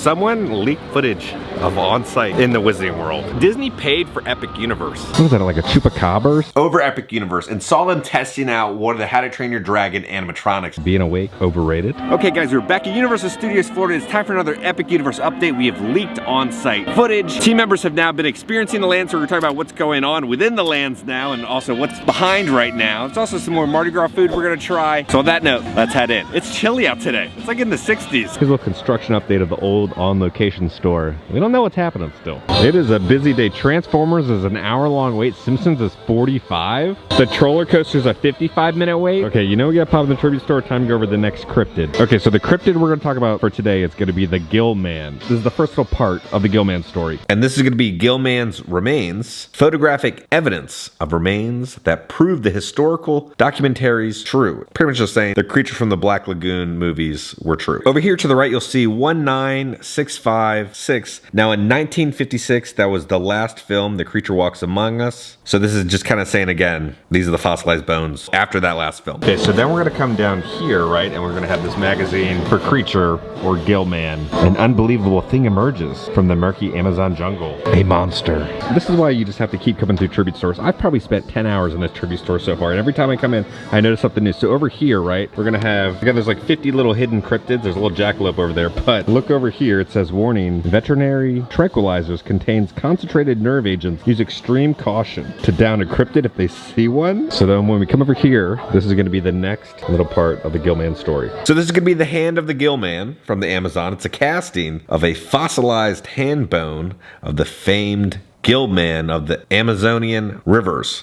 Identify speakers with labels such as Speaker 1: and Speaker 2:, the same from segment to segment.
Speaker 1: Someone leaked footage of on-site in the Wizarding World. Disney paid for Epic Universe.
Speaker 2: What is that, like a chupacabra?
Speaker 1: Over Epic Universe, and saw them testing out one of the How to Train Your Dragon animatronics.
Speaker 2: Being awake, overrated.
Speaker 1: Okay guys, we're back at Universal Studios Florida. It's time for another Epic Universe update. We have leaked on-site footage. Team members have now been experiencing the land, so we're talking about what's going on within the lands now and also what's behind right now. It's also some more Marty Gras food we're gonna try. So on that note, let's head in. It's chilly out today. It's like in the 60s.
Speaker 2: Here's a little construction update of the old on-location store. We don't know what's happening still. It is a busy day. Transformers is an hour-long wait. Simpsons is 45. The Troller Coaster's a 55-minute wait. Okay, you know we gotta pop in the tribute store. Time to go over the next cryptid. Okay, so the cryptid we're gonna talk about for today is gonna be the Gill Man. This is the first little part of the Gill Man story.
Speaker 1: And this is gonna be Gill Man's remains, photographic evidence of remains that prove the historical documentaries true. Pretty much just saying the creature from the Black Lagoon movies were true. Over here to the right, you'll see 19656. Now in 1956, that was the last film, The Creature Walks Among Us. So this is just kind of saying again, these are the fossilized bones after that last film.
Speaker 2: Okay, so then we're gonna come down here, right? And we're gonna have this magazine for Creature or Gill Man. An unbelievable thing emerges from the murky Amazon jungle. A monster. This is why you just have to keep coming through tribute stores. I've probably spent 10 hours in this tribute store so far, and every time I come in, I notice something new. So over here, right, we're gonna have, again, there's like 50 little hidden cryptids. There's a little jackalope over there, but look over here, it says warning, veterinary tranquilizers contains concentrated nerve agents. Use extreme caution to down a cryptid if they see one. So then when we come over here, this is gonna be the next little part of the Gill Man story.
Speaker 1: So this is gonna be the hand of the Gill Man from the Amazon. It's a casting of a fossilized hand bone of the famed Gill Man of the Amazonian rivers.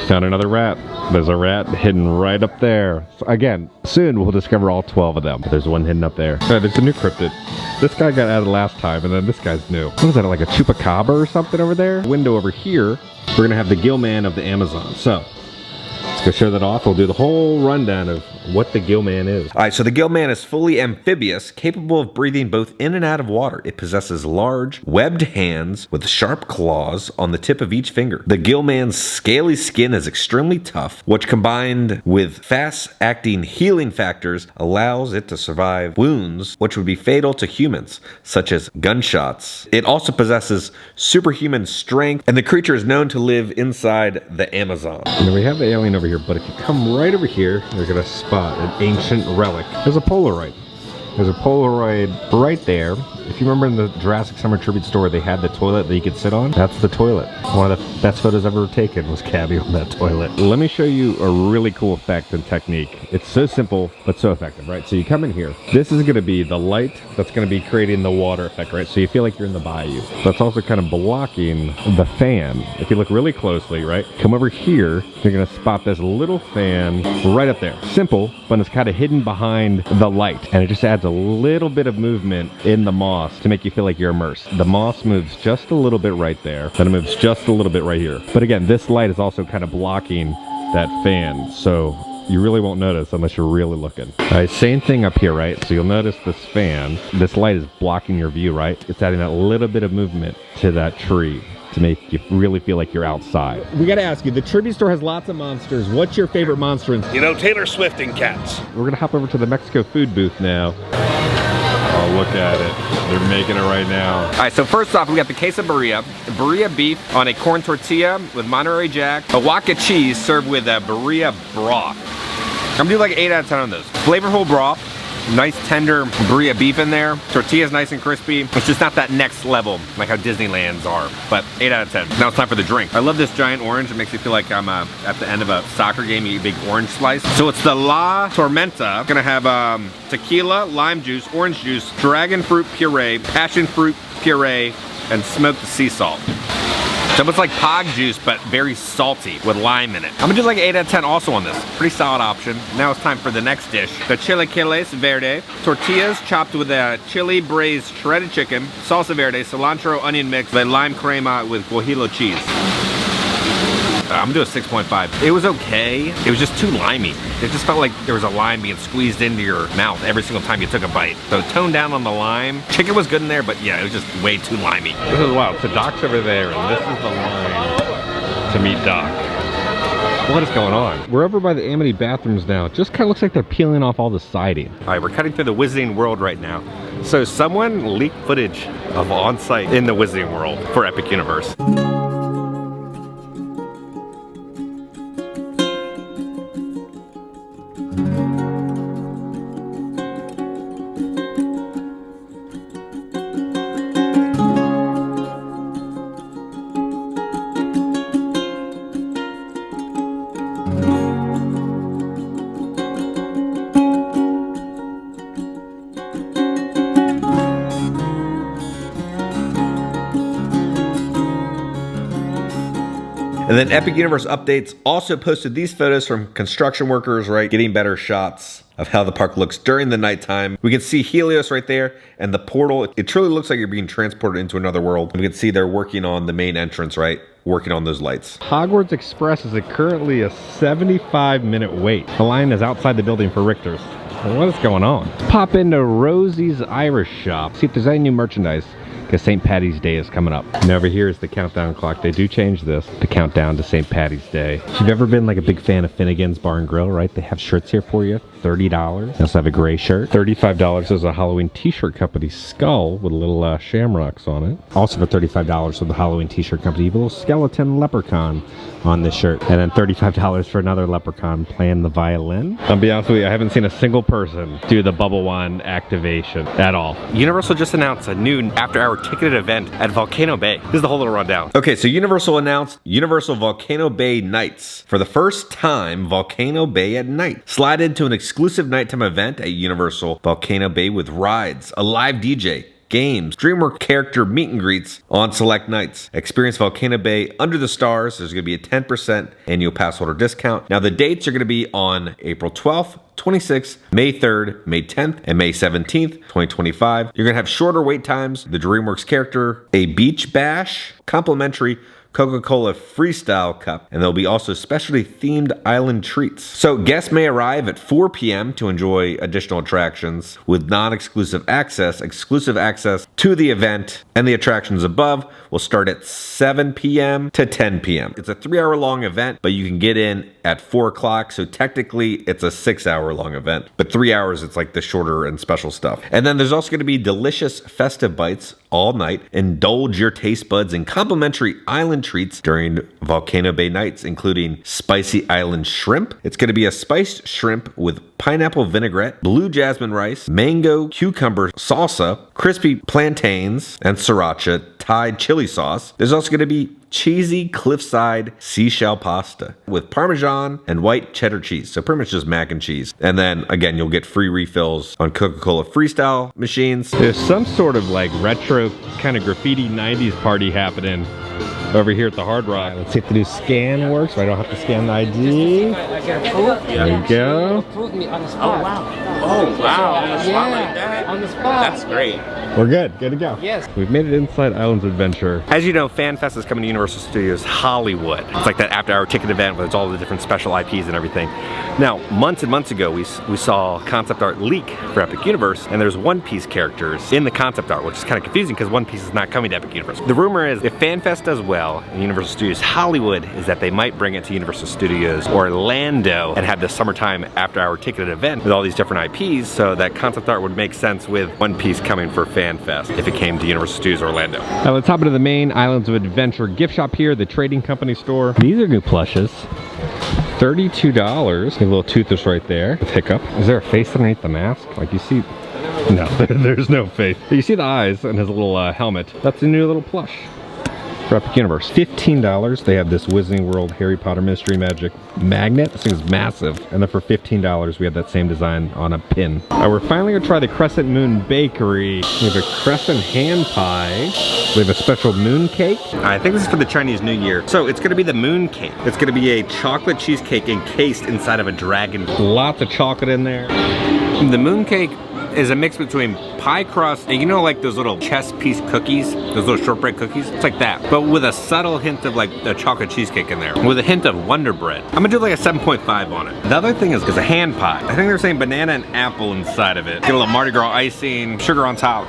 Speaker 2: Found another rat. There's a rat hidden right up there. So again, soon we'll discover all 12 of them. There's one hidden up there. There's a new cryptid. This guy got added last time, and then this guy's new. What is that, like a chupacabra or something over there? Window over here, we're gonna have the Gill Man of the Amazon. So, let's go show that off. We'll do the whole rundown of what the Gill Man is.
Speaker 1: All right, so the Gill Man is fully amphibious, capable of breathing both in and out of water. It possesses large, webbed hands with sharp claws on the tip of each finger. The Gill Man's scaly skin is extremely tough, which combined with fast-acting healing factors allows it to survive wounds which would be fatal to humans, such as gunshots. It also possesses superhuman strength, and the creature is known to live inside the Amazon.
Speaker 2: And then we have the alien over here, but if you come right over here, you're gonna spot an ancient relic. There's a Polaroid. There's a Polaroid right there. If you remember in the Jurassic Summer Tribute store, they had the toilet that you could sit on. That's the toilet. One of the best photos ever taken was Cabby on that toilet. Let me show you a really cool effect and technique. It's so simple, but so effective, right? So you come in here. This is gonna be the light that's gonna be creating the water effect, right? So you feel like you're in the bayou. That's also kind of blocking the fan. If you look really closely, right? Come over here, you're gonna spot this little fan right up there. Simple, but it's kind of hidden behind the light. And it just adds a little bit of movement in the moss to make you feel like you're immersed. The moss moves just a little bit right there, then it moves just a little bit right here. But again, this light is also kind of blocking that fan, so you really won't notice unless you're really looking. All right, same thing up here, right? So you'll notice this fan, this light is blocking your view, right? It's adding that little bit of movement to that tree to make you really feel like you're outside. We gotta ask you, the tribute store has lots of monsters. What's your favorite monster?
Speaker 3: You know, Taylor Swift and cats.
Speaker 2: We're gonna hop over to the Mexico food booth now. Oh, look at it. They're making it right now.
Speaker 1: All right, so first off, we got the quesadilla. Birria beef on a corn tortilla with Monterey Jack. A waka cheese served with a birria broth. I'm gonna do like 8 out of 10 on those. Flavorful broth. Nice tender birria beef in there. Tortilla's nice and crispy. It's just not that next level like how Disneyland's are, but 8 out of 10. Now it's time for the drink. I love this giant orange. It makes me feel like I'm at the end of a soccer game, you eat a big orange slice. So it's the La Tormenta. Gonna have tequila, lime juice, orange juice, dragon fruit puree, passion fruit puree, and smoked sea salt. So it's like pog juice, but very salty with lime in it. I'm gonna do like 8 out of 10 also on this. Pretty solid option. Now it's time for the next dish. The chilaquiles verde. Tortillas chopped with a chili braised shredded chicken, salsa verde, cilantro, onion mix, with lime crema with guajillo cheese. I'm gonna do a 6.5. It was okay. It was just too limey. It just felt like there was a lime being squeezed into your mouth every single time you took a bite. So tone down on the lime. Chicken was good in there, but yeah, it was just way too limey.
Speaker 2: This is wild. So Doc's over there, and this is the line to meet Doc. What is going on? We're over by the Amity bathrooms now. It just kind of looks like they're peeling off all the siding.
Speaker 1: All right, we're cutting through the Wizarding World right now. So someone leaked footage of on-site in the Wizarding World for Epic Universe. And then Epic Universe Updates also posted these photos from construction workers, right? Getting better shots of how the park looks during the nighttime. We can see Helios right there and the portal. It truly looks like you're being transported into another world. We can see they're working on the main entrance, right? Working on those lights. Hogwarts Express is currently a 75-minute wait. The line is outside the building for Richter's. What is going on? Let's pop into Rosie's Irish Shop. See if there's any new merchandise, because St. Patty's Day is coming up. And over here is the countdown clock. They do change this, the countdown to St. Patty's Day. If you've ever been like a big fan of Finnegan's Bar and Grill, right? They have shirts here for you. $30. They also have a gray shirt. $35 is a Halloween t-shirt company skull with a little shamrocks on it. Also for $35 for the Halloween t-shirt company, you have a little skeleton leprechaun on this shirt. And then $35 for another leprechaun playing the violin. I'll be honest with you, I haven't seen a single person do the bubble wand activation at all. Universal just announced a new after-hour ticketed event at Volcano Bay. This is the whole little rundown. Okay, so Universal announced Universal Volcano Bay Nights. For the first time, Volcano Bay at night. Slide into an exclusive nighttime event at Universal Volcano Bay with rides, a live DJ, games, DreamWorks character meet and greets on select nights. Experience Volcano Bay under the stars. There's going to be a 10% annual pass holder discount. Now the dates are going to be on April 12th, 26th, May 3rd, May 10th, and May 17th, 2025. You're going to have shorter wait times, the DreamWorks character, a beach bash, complimentary Coca-Cola Freestyle Cup, and there'll be also specialty themed island treats. So guests may arrive at 4 p.m. to enjoy additional attractions with non-exclusive access. Exclusive access to the event and the attractions above will start at 7 p.m. to 10 p.m. It's a 3-hour long event, but you can get in at 4 o'clock, so technically it's a 6-hour long event. But 3 hours, it's like the shorter and special stuff. And then there's also going to be delicious festive bites all night. Indulge your taste buds in complimentary island treats during Volcano Bay nights, including spicy island shrimp. It's going to be a spiced shrimp with pineapple vinaigrette, blue jasmine rice, mango cucumber salsa, crispy plantains, and sriracha Thai chili sauce. There's also going to be cheesy cliffside seashell pasta with Parmesan and white cheddar cheese. So pretty much just mac and cheese. And then again, you'll get free refills on Coca-Cola Freestyle machines. There's some sort of like retro kind of graffiti 90s party happening over here at the Hard Rock. Let's see if the new scan works. So I don't have to scan the ID. There you go.
Speaker 4: Approve me on the spot.
Speaker 3: Oh, wow. Oh, wow. On the spot like that?
Speaker 4: On the spot.
Speaker 3: That's great.
Speaker 2: We're good to go.
Speaker 4: Yes.
Speaker 2: We've made it inside Islands Adventure.
Speaker 1: As you know, FanFest is coming to Universal Studios Hollywood. It's like that after-hour ticket event where it's all the different special IPs and everything. Now, months and months ago, we saw concept art leak for Epic Universe, and there's One Piece characters in the concept art, which is kind of confusing because One Piece is not coming to Epic Universe. The rumor is if FanFest does well in Universal Studios Hollywood, is that they might bring it to Universal Studios Orlando and have the summertime after-hour ticketed event with all these different IPs, so that concept art would make sense with One Piece coming for FanFest if it came to Universal Studios Orlando.
Speaker 2: Now let's hop into the main Islands of Adventure gift shop here, the trading company store. These are new plushes. $32. A little toothbrush right there with Hiccup. Is there a face underneath the mask? Like you see? No, there's no face. You see the eyes and his little helmet. That's a new little plush for Epic Universe. $15. They have this Wizarding World Harry Potter Mystery Magic magnet. This thing is massive. And then for $15, we have that same design on a pin. We're finally gonna try the Crescent Moon Bakery. We have a crescent hand pie. We have a special moon cake. I think this is for the Chinese New Year. So it's gonna be the moon cake. It's gonna be a chocolate cheesecake encased inside of a dragon. Lots of chocolate in there. The moon cake is a mix between pie crust and you know like those little chess piece cookies, those little shortbread cookies? It's like that, but with a subtle hint of like a chocolate cheesecake in there, with a hint of Wonder Bread. I'm gonna do like a 7.5 on it. The other thing is a hand pie. I think they're saying banana and apple inside of it. Get a little Marty Gras icing, sugar on top.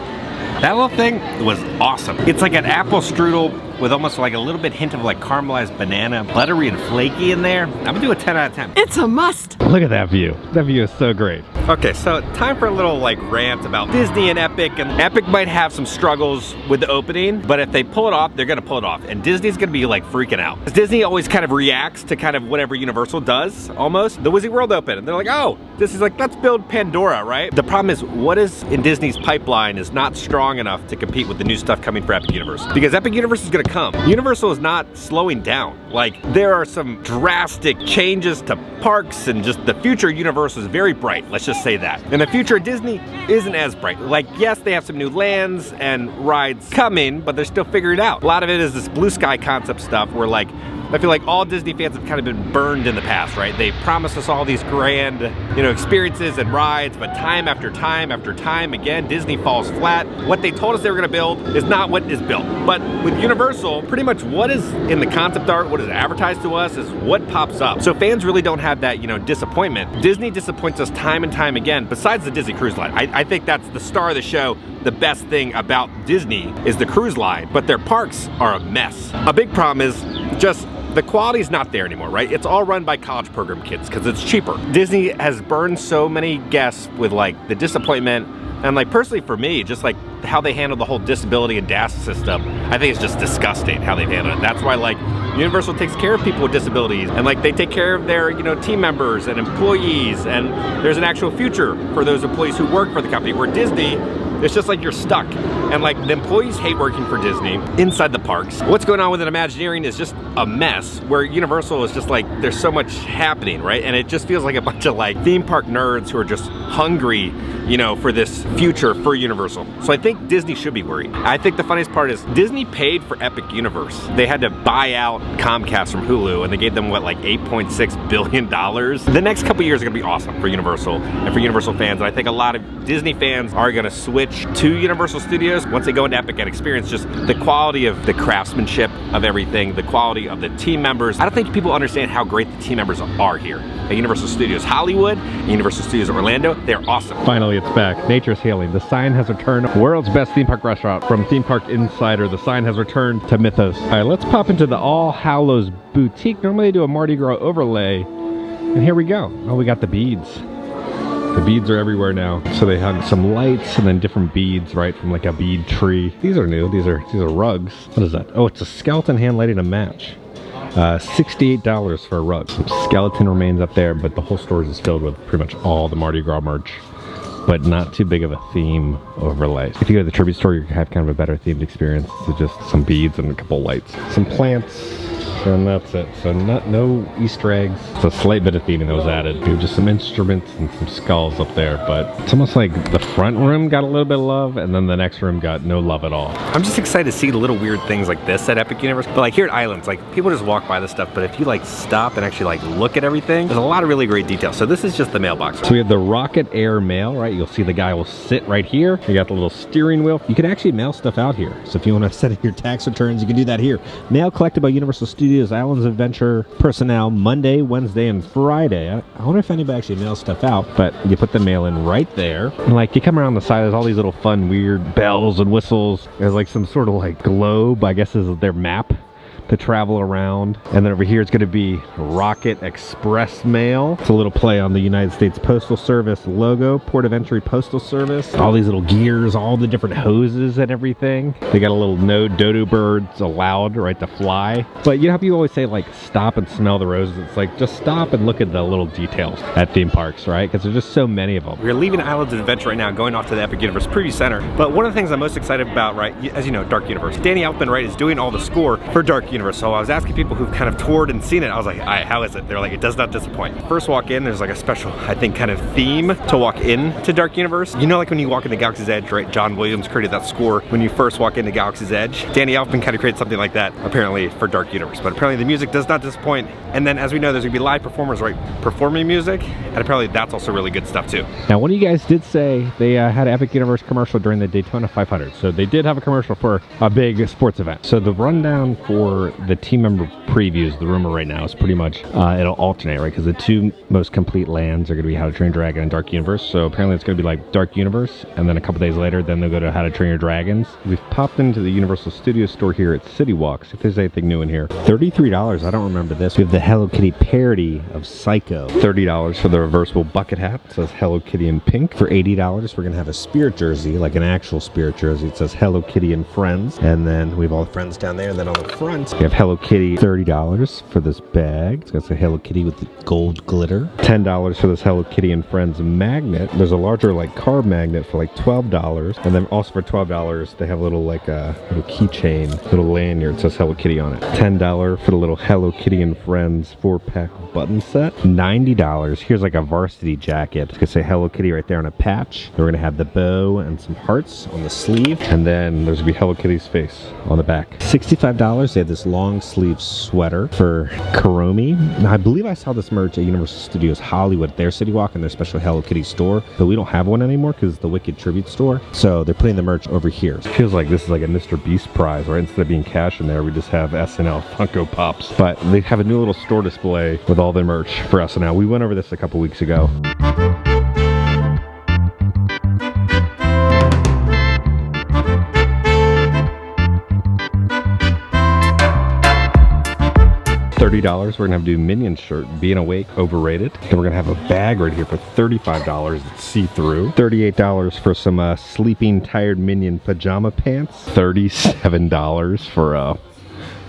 Speaker 2: That little thing was awesome. It's like an apple strudel
Speaker 1: with almost like a little bit hint of like caramelized banana, buttery and flaky in there. I'm gonna do a 10 out of 10.
Speaker 4: It's a must.
Speaker 2: Look at that view. That view is so great.
Speaker 1: Okay, so time for a little like rant about Disney and Epic. And Epic might have some struggles with the opening, but if they pull it off, they're gonna pull it off. And Disney's gonna be like freaking out. Because Disney always kind of reacts to kind of whatever Universal does, almost. The Wizard World opened, and they're like, oh, this is like, let's build Pandora, right? The problem is, what is in Disney's pipeline is not strong enough to compete with the new stuff coming for Epic Universe. Because Epic Universe is gonna come. Universal is not slowing down. Like, there are some drastic changes to parks, and just the future of Universal is very bright, let's just say that. And the future of Disney isn't as bright. Like, yes, they have some new lands and rides coming, but they're still figuring it out. A lot of it is this blue sky concept stuff where like, I feel like all Disney fans have kind of been burned in the past, right? They promised us all these grand, experiences and rides, but time after time after time again, Disney falls flat. What they told us they were gonna build is not what is built. But with Universal, pretty much what is in the concept art, what is advertised to us is what pops up. So fans really don't have that, disappointment. Disney disappoints us time and time again, besides the Disney Cruise Line. I think that's the star of the show. The best thing about Disney is the cruise line, but their parks are a mess. A big problem is just the quality's not there anymore, right? It's all run by college program kids because it's cheaper. Disney has burned so many guests with like the disappointment, and like personally for me, just like how they handle the whole disability and DAS system, I think it's just disgusting how they've handled it. That's why like Universal takes care of people with disabilities, and like they take care of their team members and employees, and there's an actual future for those employees who work for the company. Where Disney, it's just like you're stuck. And like the employees hate working for Disney inside the parks. What's going on with an Imagineering is just a mess, where Universal is just like, there's so much happening, right? And it just feels like a bunch of like theme park nerds who are just hungry, for this future for Universal. So I think Disney should be worried. I think the funniest part is Disney paid for Epic Universe. They had to buy out Comcast from Hulu, and they gave them what, like $8.6 billion? The next couple years are gonna be awesome for Universal and for Universal fans. And I think a lot of Disney fans are gonna switch to Universal Studios once they go into Epic and experience just the quality of the craftsmanship of everything, the quality of the team members. I don't think people understand how great the team members are here at Universal Studios Hollywood, Universal Studios Orlando. They're awesome.
Speaker 2: Finally, it's back. Nature's healing. The sign has returned. World's best theme park restaurant. From Theme Park Insider, the sign has returned to Mythos. All right, let's pop into the All Hallows boutique. Normally they do a Marty Gras overlay, and here we go. Oh, we got the beads. The beads are everywhere now. So they hung some lights and then different beads, right, from like a bead tree. These are new. These are rugs. What is that? Oh, it's a skeleton hand lighting a match. $68 for a rug. Some skeleton remains up there, but the whole store is filled with pretty much all the Mardi Gras merch, but not too big of a theme overlay. If you go to the tribute store, you have kind of a better themed experience. So just some beads and a couple lights. Some plants, and that's it. So no Easter eggs. It's a slight bit of theming that was added. Just some instruments and some skulls up there, but it's almost like the front room got a little bit of love, and then the next room got no love at all.
Speaker 1: I'm just excited to see little weird things like this at Epic Universe. But like here at Islands, like people just walk by this stuff, but if you like stop and actually like look at everything, there's a lot of really great details. So this is just the mailbox.
Speaker 2: So we have the Rocket Air mail, right? You'll see the guy will sit right here. You got the little steering wheel. You can actually mail stuff out here. So if you want to set your tax returns, you can do that here. Mail collected by Universal Studios Islands Adventure personnel Monday, Wednesday, and Friday. I wonder if anybody actually mails stuff out, but you put the mail in right there. And like you come around the side, there's all these little fun, weird bells and whistles. There's like some sort of like globe, I guess is their map to travel around. And then over here it's going to be Rocket Express Mail. It's a little play on the United States Postal Service logo, Port of Entry Postal Service. All these little gears, all the different hoses and everything. They got a little note, dodo birds allowed, right, to fly. But you know how people always say like stop and smell the roses? It's like just stop and look at the little details at theme parks, right? Because there's just so many of them.
Speaker 1: We're leaving Islands of Adventure right now, going off to the Epic Universe Preview Center. But one of the things I'm most excited about, right, as you know, Dark Universe. Danny Elfman, right, is doing all the score for Dark Universe. So I was asking people who've kind of toured and seen it. I was like, all right, how is it? They're like, it does not disappoint. First walk in, there's like a special, I think, kind of theme to walk in to Dark Universe. You know, like when you walk into Galaxy's Edge, right? John Williams created that score when you first walk into Galaxy's Edge. Danny Elfman kind of created something like that, apparently, for Dark Universe. But apparently the music does not disappoint. And then, as we know, there's gonna be live performers, right, performing music. And apparently that's also really good stuff too.
Speaker 2: Now, one of you guys did say they had an Epic Universe commercial during the Daytona 500. So they did have a commercial for a big sports event. So the rundown for the team member previews, the rumor right now is pretty much it'll alternate, right? Because the two most complete lands are going to be How to Train Your Dragon and Dark Universe. So apparently it's going to be like Dark Universe, and then a couple days later, then they'll go to How to Train Your Dragons. We've popped into the Universal Studios store here at Citywalk. See if there's anything new in here. $33. I don't remember this. We have the Hello Kitty parody of Psycho. $30 for the reversible bucket hat. It says Hello Kitty in pink. For $80, we're going to have a Spirit jersey, like an actual Spirit jersey. It says Hello Kitty and Friends. And then we have all the friends down there. And then on the front, we have Hello Kitty. $30 for this bag. It's got a Hello Kitty with the gold glitter. $10 for this Hello Kitty and Friends magnet. There's a larger like card magnet for like $12. And then also for $12, they have a little like a little keychain, little lanyard. It says Hello Kitty on it. $10 for the little Hello Kitty and Friends 4-pack button set. $90. Here's like a varsity jacket. It's gonna say Hello Kitty right there on a patch. We're gonna have the bow and some hearts on the sleeve. And then there's gonna be Hello Kitty's face on the back. $65. They have this long sleeve sweater for Kuromi. Now, I believe I saw this merch at Universal Studios Hollywood at their Citywalk and their special Hello Kitty store, but we don't have one anymore because it's the Wicked Tribute store. So they're putting the merch over here. It feels like this is like a Mr. Beast prize, right? Instead of being cash in there, we just have SNL Funko Pops. But they have a new little store display with all their merch for SNL. We went over this a couple weeks ago. $30, we're gonna have to do Minions shirt, Being Awake, overrated. Then we're gonna have a bag right here for $35, it's see-through. $38 for some sleeping tired Minion pajama pants. $37 for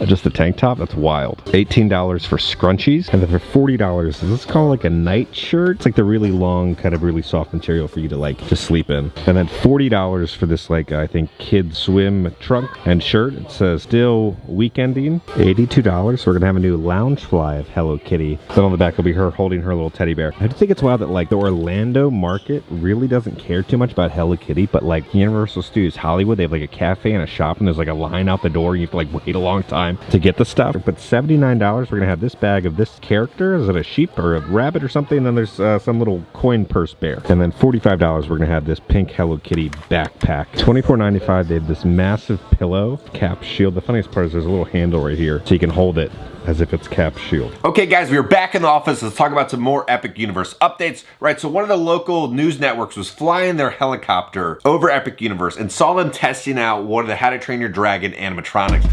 Speaker 2: just the tank top. That's wild. $18 for scrunchies, and then for $40, is this called like a night shirt? It's like the really long, kind of really soft material for you to like just sleep in. And then $40 for this like I think kid swim trunk and shirt. It says still weekending. $82. We're gonna have a new lounge fly of Hello Kitty. Then on the back will be her holding her little teddy bear. I just think it's wild that like the Orlando market really doesn't care too much about Hello Kitty, but like Universal Studios Hollywood, they have like a cafe and a shop, and there's like a line out the door, and you have to like wait a long time to get the stuff. But $79, we're gonna have this bag of this character. Is it a sheep or a rabbit or something? And then there's some little coin purse bear. And then $45, we're gonna have this pink Hello Kitty backpack. $24.95, they have this massive pillow cap shield. The funniest part is there's a little handle right here so you can hold it as if it's Cap's shield.
Speaker 1: Okay guys, we are back in the office. Let's talk about some more Epic Universe updates. Right, so one of the local news networks was flying their helicopter over Epic Universe and saw them testing out one of the How to Train Your Dragon animatronics.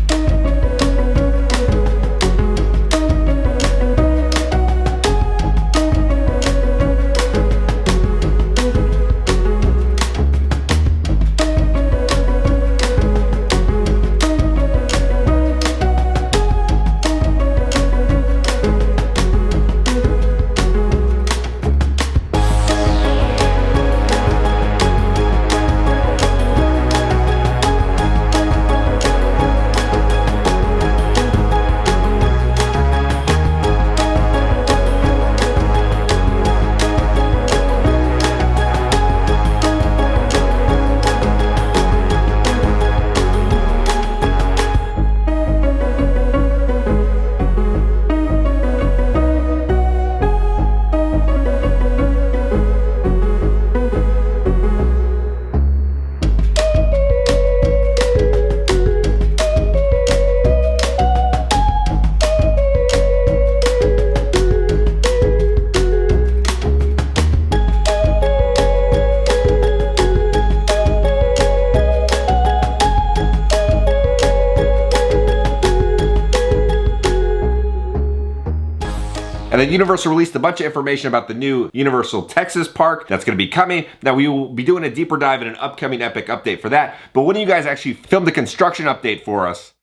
Speaker 1: And then Universal released a bunch of information about the new Universal Texas Park that's going to be coming. Now, we will be doing a deeper dive in an upcoming Epic update for that. But when you guys actually filmed the construction update for us,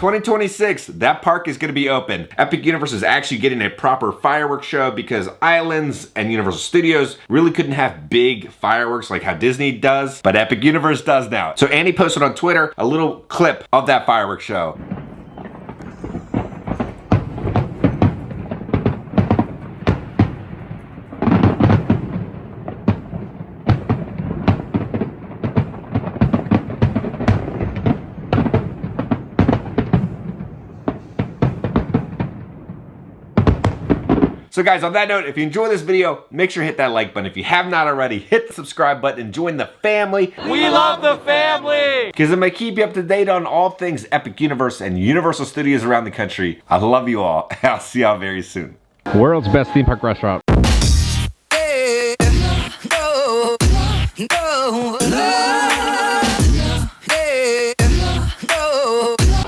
Speaker 1: 2026, that park is gonna be open. Epic Universe is actually getting a proper fireworks show because Islands and Universal Studios really couldn't have big fireworks like how Disney does, but Epic Universe does now. So Andy posted on Twitter a little clip of that fireworks show. So guys, on that note, if you enjoyed this video, make sure to hit that like button. If you have not already, hit the subscribe button and join the family.
Speaker 3: We love the family!
Speaker 1: Because it may keep you up to date on all things Epic Universe and Universal Studios around the country. I love you all. I'll see y'all very soon.
Speaker 2: World's best theme park restaurant.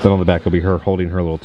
Speaker 2: Then on the back will be her holding her little